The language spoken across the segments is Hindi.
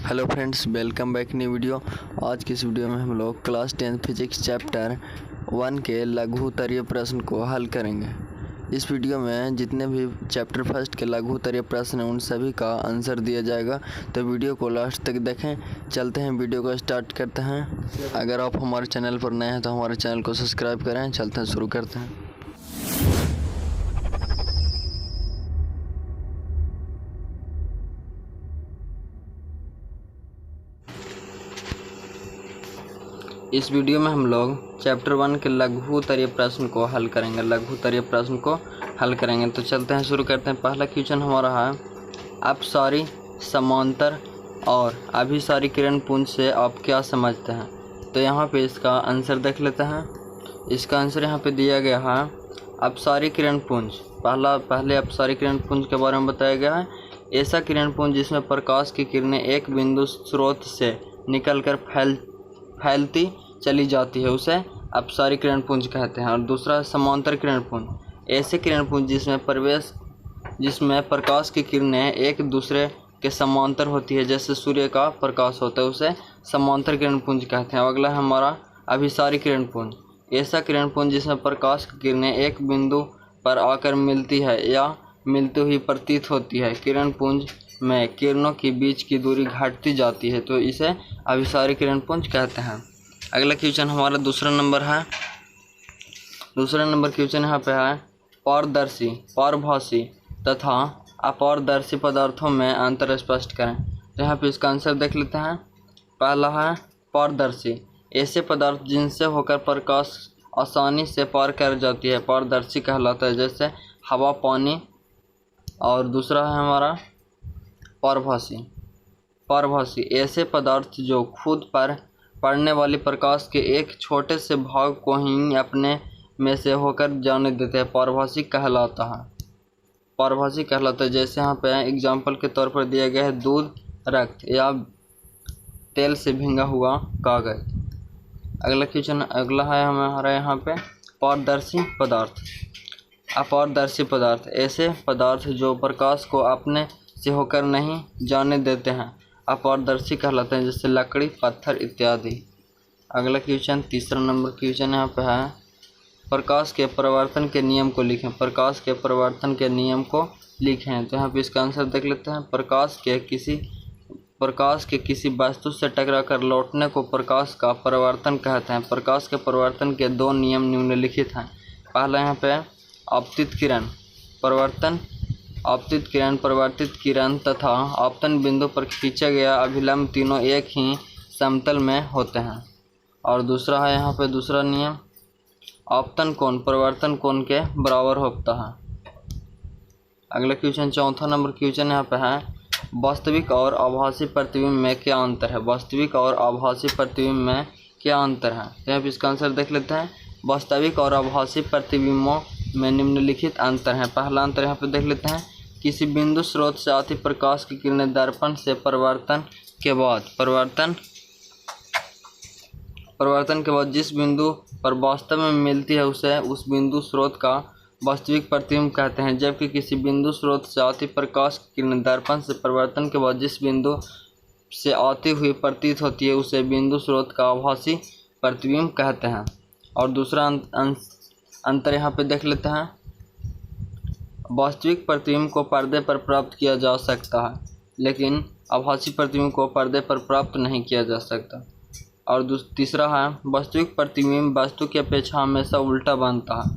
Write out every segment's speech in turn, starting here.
Hello friends, welcome back new video. आज की इस वीडियो में हम लोग क्लास 10 फिजिक्स चैप्टर 1 के लघु उत्तरीय प्रश्न को हल करेंगे। इस वीडियो में जितने भी चैप्टर फर्स्ट के लघु उत्तरीय प्रश्न हैं उन सभी का आंसर दिया जाएगा, तो वीडियो को लास्ट तक देखें। चलते हैं, वीडियो को स्टार्ट करते हैं। अगर आप हमारे चैनल पर नए हैं तो हमारे चैनल को सब्सक्राइब करें। चलते हैं, शुरू करते हैं। इस वीडियो में हम लोग चैप्टर 1 के लघु उत्तरीय प्रश्न को हल करेंगे। तो चलते हैं, शुरू करते हैं। पहला क्वेश्चन हमारा है, अपसारी, समांतर और अभिसारी किरण पुंज से आप क्या समझते हैं? तो यहाँ पे इसका आंसर देख लेते हैं। इसका आंसर यहाँ पे दिया गया है, अपसारी किरण पुंज। पहले अपसारी किरण पुंज के बारे में बताया गया है। ऐसा किरण पुंज जिसमें प्रकाश की किरणें एक बिंदु स्रोत से निकलकर फैलती चली जाती है, उसे अपसारी किरण पुंज कहते हैं। और दूसरा समांतर किरण पुंज, ऐसे किरण पुंज जिसमें प्रकाश की किरणें एक दूसरे के समांतर होती है, जैसे सूर्य का प्रकाश होता है, उसे समांतर किरण पुंज कहते हैं। अगला है हमारा अभिसारी किरण पुंज, ऐसा किरण पुंज जिसमें प्रकाश की किरणें एक बिंदु पर आकर मिलती है या मिलती हुई प्रतीत होती है। किरण पुंज में किरणों के बीच की दूरी घटती जाती है, तो इसे अभिसारी किरण पुंज कहते हैं। अगला क्वेश्चन हमारा दूसरा नंबर क्वेश्चन यहाँ पे है, पारदर्शी, पारभासी तथा अपारदर्शी पदार्थों में अंतर स्पष्ट करें। तो यहाँ पे इसका आंसर देख लेते हैं। पहला है पारदर्शी, ऐसे पदार्थ जिनसे होकर प्रकाश आसानी से पार कर जाती है, पारदर्शी कहलाता है, जैसे हवा, पानी। और दूसरा है हमारा पारभासी, ऐसे पदार्थ जो खुद पर पड़ने वाली प्रकाश के एक छोटे से भाग को ही अपने में से होकर जाने देते हैं, पारभासी कहलाता है। जैसे यहाँ पे एग्जाम्पल के तौर पर दिया गया है, दूध, रक्त या तेल से भींगा हुआ कागज। अगला है हमारा यहाँ पे पारदर्शी पदार्थ, अपारदर्शी पदार्थ, ऐसे पदार्थ जो प्रकाश को अपने से होकर नहीं जाने देते हैं, अपारदर्शी कहलाते हैं, जैसे लकड़ी, पत्थर इत्यादि। अगला क्वेश्चन, तीसरा नंबर क्वेश्चन यहाँ पे है, प्रकाश के परिवर्तन के नियम को लिखें। तो यहाँ पे इसका आंसर देख लेते हैं। प्रकाश के किसी वस्तु से टकराकर लौटने को प्रकाश का परिवर्तन कहते हैं। प्रकाश के परिवर्तन के दो नियम निम्नलिखित हैं। पहला यहाँ पे आपतित किरण, परिवर्तित किरण तथा आपतन बिंदु पर खींचा गया अभिलंब तीनों एक ही समतल में होते हैं। और दूसरा है यहाँ पे दूसरा नियम, आपतन कोण परिवर्तन कोण के बराबर होता है। अगला क्वेश्चन, चौथा नंबर क्वेश्चन यहाँ पे है, वास्तविक और आभासी प्रतिबिंब में क्या अंतर है? तो यहाँ पे इसका आंसर देख लेते हैं। वास्तविक और आभासी प्रतिबिंबों में निम्नलिखित अंतर है। पहला अंतर यहाँ पे देख लेते हैं, किसी बिंदु स्रोत से आती प्रकाश की किरणें दर्पण से परिवर्तन के बाद जिस बिंदु पर वास्तव में मिलती है, उसे उस बिंदु स्रोत का वास्तविक प्रतिबिंब कहते हैं। जबकि किसी बिंदु स्रोत से आती प्रकाश की किरणें दर्पण से परिवर्तन के बाद जिस बिंदु से आती हुई प्रतीत होती है, उसे बिंदु स्रोत का आभासी प्रतिबिंब कहते हैं। और दूसरा अंतर यहाँ पे देख लेते हैं, वास्तविक प्रतिबिंब को पर्दे पर प्राप्त किया जा सकता है, लेकिन आभासी प्रतिबिंब को पर्दे पर प्राप्त नहीं किया जा सकता। और तीसरा है, वास्तविक प्रतिबिंब वस्तु की अपेक्षा हमेशा उल्टा बनता है,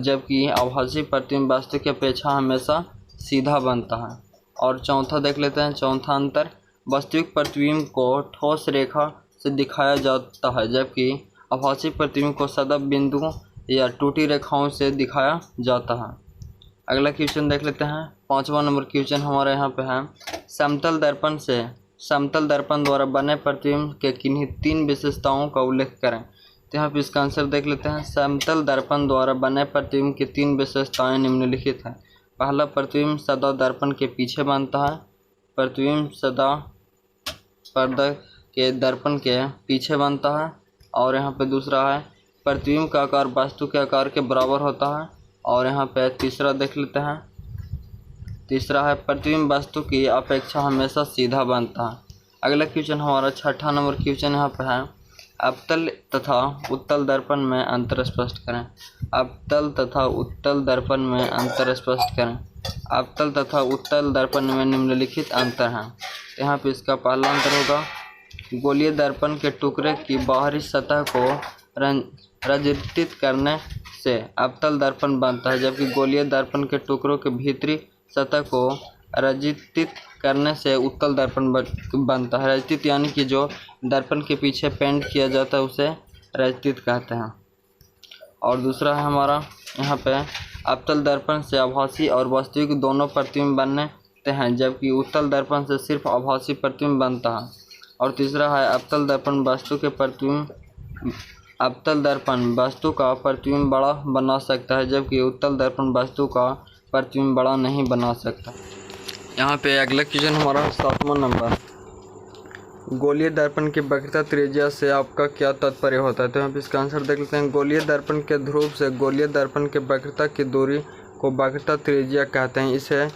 जबकि आभासी प्रतिबिंब वस्तु की अपेक्षा हमेशा सीधा बनता है। और चौथा देख लेते हैं, चौथा अंतर, वास्तविक प्रतिबिंब को ठोस रेखा से दिखाया जाता है, जबकि आभासी प्रतिबिंब को सदैव बिंदुओं या टूटी रेखाओं से दिखाया जाता है। अगला क्वेश्चन देख लेते हैं। पांचवा नंबर क्वेश्चन हमारे यहाँ पे है, समतल दर्पण द्वारा बने प्रतिबिंब के किन्हीं तीन विशेषताओं का उल्लेख करें। तो यहाँ पे इसका आंसर देख लेते हैं। समतल दर्पण द्वारा बने प्रतिबिंब की तीन विशेषताएं निम्नलिखित हैं। पहला, प्रतिबिंब सदा दर्पण के पीछे बनता है। प्रतिबिंब सदा पर्दा के दर्पण के पीछे बनता है। और यहाँ पे दूसरा है, प्रतिबिंब का आकार वस्तु के आकार के बराबर होता है। और यहाँ पे तीसरा देख लेते हैं। तीसरा है, प्रतिबिंब वस्तु की अपेक्षा हमेशा सीधा बनता है। अगला क्वेश्चन हमारा 6ठा नंबर क्वेश्चन यहाँ पे है, अवतल तथा उत्तल दर्पण में अंतर स्पष्ट करें। अवतल तथा उत्तल दर्पण में अंतर स्पष्ट करें। अवतल तथा उत्तल दर्पण में निम्नलिखित अंतर हैं। यहाँ पे इसका पहला अंतर होगा, गोलीय दर्पण के टुकड़े की बाहरी सतह को रंजित करने से अवतल दर्पण बनता है, जबकि गोलीय दर्पण के टुकड़ों के भीतरी सतह को रंजित करने से उत्तल दर्पण बनता है। रंजित यानी कि जो दर्पण के पीछे पेंट किया जाता है उसे रंजित कहते हैं। और दूसरा है हमारा यहाँ पे, अवतल दर्पण से आभासी और वास्तविक दोनों प्रतिबिंब बनते हैं, जबकि उत्तल दर्पण से सिर्फ आभासी प्रतिबिंब बनता है। और तीसरा है, अवतल दर्पण वस्तु का प्रतिबिंब बड़ा बना सकता है, जबकि उत्तल दर्पण वस्तु का प्रतिबिंब बड़ा नहीं बना सकता। यहाँ पे अगला क्वेश्चन हमारा 7वां नंबर, गोलीय दर्पण की वक्रता त्रिज्या से आपका क्या तात्पर्य होता है। तो यहाँ पे इसका आंसर देख लेते हैं। गोलीय दर्पण के ध्रुव से गोलीय दर्पण के वक्रता की दूरी को वक्रता त्रिज्या कहते हैं। इसे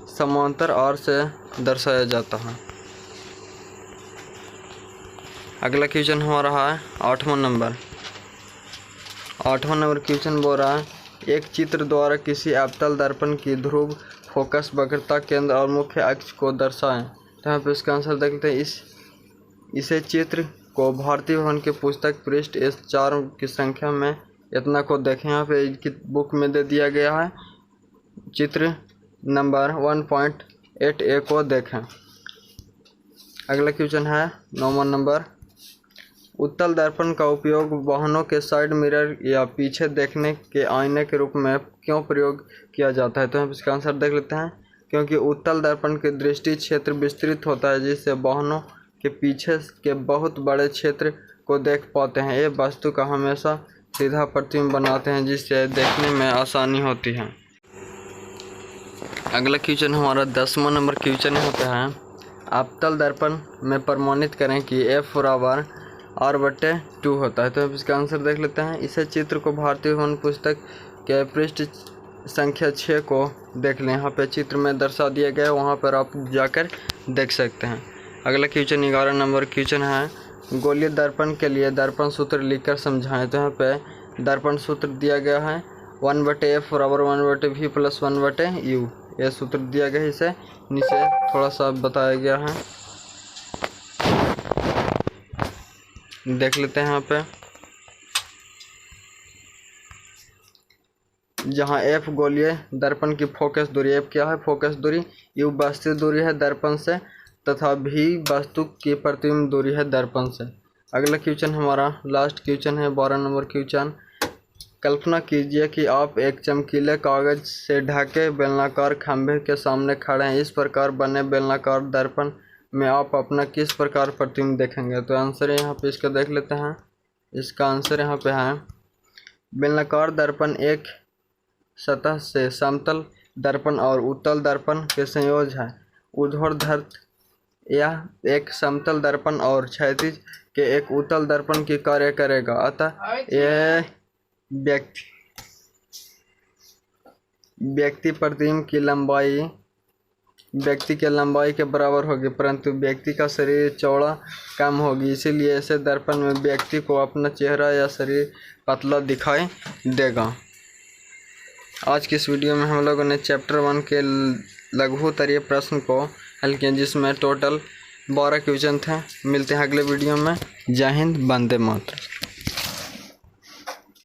समांतर आर से दर्शाया जाता है। अगला क्वेश्चन हमारा है 8वां नंबर। 8वां नंबर क्वेश्चन बोल रहा है, एक चित्र द्वारा किसी अवतल दर्पण की ध्रुव, फोकस, वक्रता, केंद्र और मुख्य अक्ष को दर्शाएं। तो यहाँ पे इसका आंसर देखते हैं। इसे चित्र को भारतीय भवन के पुस्तक पृष्ठ S4 की संख्या में इतना को देखें। यहाँ पे इनकी बुक में दे दिया गया है, चित्र नंबर 1.8A को देखें। अगला क्वेश्चन है 9वां नंबर, उत्तल दर्पण का उपयोग वाहनों के साइड मिरर या पीछे देखने के आईने के रूप में क्यों प्रयोग किया जाता है। तो हम इसका आंसर देख लेते हैं। क्योंकि उत्तल दर्पण के दृष्टि क्षेत्र विस्तृत होता है, जिससे वाहनों के पीछे के बहुत बड़े क्षेत्र को देख पाते हैं। ये वस्तु का हमेशा सीधा प्रतिबिंब बनाते हैं, जिससे देखने में आसानी होती है। अगला क्वेश्चन हमारा 10वां नंबर क्वेश्चन होता है, अवतल दर्पण में प्रमाणित करें कि F बराबर R/2 होता है। तो अब इसका आंसर देख लेते हैं। इसे चित्र को भारतीय भवन पुस्तक के पृष्ठ संख्या 6 को देख लें। यहाँ पे चित्र में दर्शा दिया गया है, वहाँ पर आप जाकर देख सकते हैं। अगला क्वेश्चन 11 नंबर क्वेश्चन है, गोलीय दर्पण के लिए दर्पण सूत्र लिखकर समझाएं। तो यहाँ पे दर्पण सूत्र दिया गया है, 1/F बराबर 1/V प्लस 1/U। यह सूत्र दिया गया है, इसे नीचे थोड़ा सा बताया गया है, देख लेते हैं। यहाँ पे जहाँ F गोलीय दर्पण की फोकस दूरी, F क्या है फोकस दूरी, U वास्तविक दूरी है दर्पण से, तथा V वस्तु की प्रतिबिंब दूरी है दर्पण से। अगला क्वेश्चन हमारा लास्ट क्वेश्चन है 12 नंबर क्वेश्चन, कल्पना कीजिए कि आप एक चमकीले कागज से ढके बेलनाकार खंभे के सामने खड़े हैं। इस प्रकार बने बेलनाकार दर्पण में आप अपना किस प्रकार प्रतिबिंब देखेंगे। तो आंसर यहाँ पे इसका देख लेते हैं। इसका आंसर यहाँ पे है, बेलनाकार दर्पण एक सतह से समतल दर्पण और उत्तल दर्पण के संयोजन है। ऊर्ध्वाधर यह एक समतल दर्पण और क्षैतिज के एक उत्तल दर्पण की कार्य करेगा। अतः यह व्यक्ति प्रतिबिंब की लंबाई व्यक्ति के लंबाई के बराबर होगी, परंतु व्यक्ति का शरीर चौड़ा कम होगी। इसीलिए ऐसे दर्पण में व्यक्ति को अपना चेहरा या शरीर पतला दिखाई देगा। आज की इस वीडियो में हम लोगों ने चैप्टर 1 के लघुत्तरीय प्रश्न को हल किया, जिसमें टोटल 12 क्वेश्चन थे। मिलते हैं अगले वीडियो में। जय हिंद, वंदे मातरम।